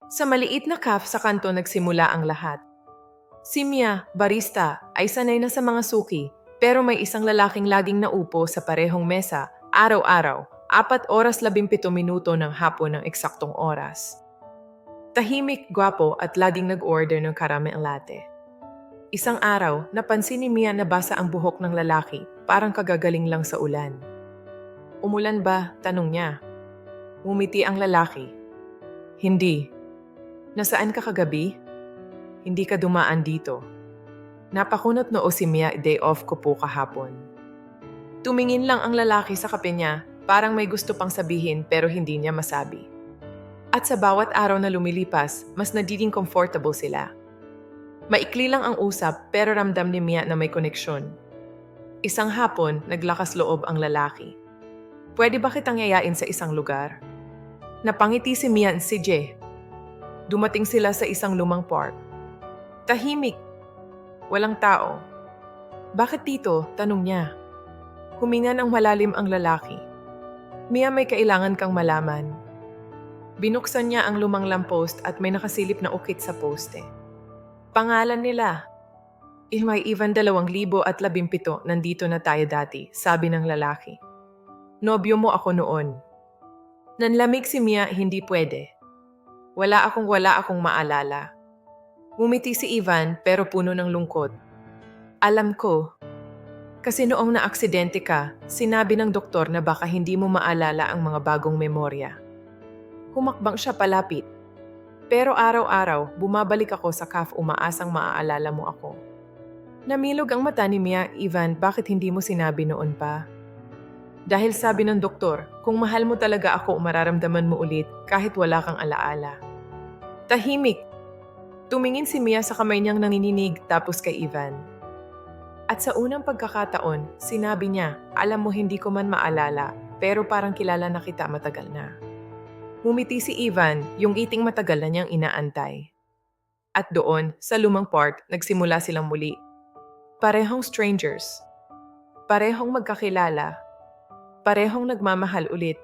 Sa maliit na cafe sa kanto nagsimula ang lahat. Si Mia, barista, ay sanay na sa mga suki, pero may isang lalaking laging naupo sa parehong mesa, araw-araw, 4 oras 17 minuto ng hapon ng eksaktong oras. Tahimik, gwapo at laging nag-order ng caramel latte. Isang araw, napansin ni Mia na basa ang buhok ng lalaki, parang kagagaling lang sa ulan. Umulan ba? Tanong niya. Ngumiti ang lalaki. Hindi. Nasaan ka kagabi? Hindi ka dumaan dito. Napakunot noo si Mia, day off ko po kahapon. Tumingin lang ang lalaki sa kape niya, parang may gusto pang sabihin pero hindi niya masabi. At sa bawat araw na lumilipas, mas nagiging comfortable sila. Maikli lang ang usap pero ramdam ni Mia na may koneksyon. Isang hapon, naglakas loob ang lalaki. Pwede ba kitang yayain sa isang lugar? Napangiti si Mia at si Jay. Dumating sila sa isang lumang park. Tahimik. Walang tao. Bakit dito? Tanong niya. Huminga ng malalim ang lalaki. Mia, may kailangan kang malaman. Binuksan niya ang lumang lamppost at may nakasilip na ukit sa poste. Pangalan nila. May Ivan 2017, nandito na tayo dati, sabi ng lalaki. Nobyo mo ako noon. Nanlamig si Mia, hindi pwede. Wala akong maalala. Ngumiti si Ivan pero puno ng lungkot. Alam ko. Kasi noong naaksidente ka, sinabi ng doktor na baka hindi mo maalala ang mga bagong memorya. Humakbang siya palapit. Pero araw-araw, bumabalik ako sa cafe umaasang maaalala mo ako. Namilog ang mata ni Mia. Ivan, bakit hindi mo sinabi noon pa? Dahil sabi ng doktor, kung mahal mo talaga ako, mararamdaman mo ulit kahit wala kang alaala. Tahimik. Tumingin si Mia sa kamay niyang nanginginig tapos kay Ivan. At sa unang pagkakataon, sinabi niya, alam mo hindi ko man maalala, pero parang kilala na kita matagal na. Ngumiti si Ivan, yung iting matagal na niyang inaantay. At doon, sa lumang park, nagsimula silang muli. Parehong strangers. Parehong magkakilala. Parehong nagmamahal ulit.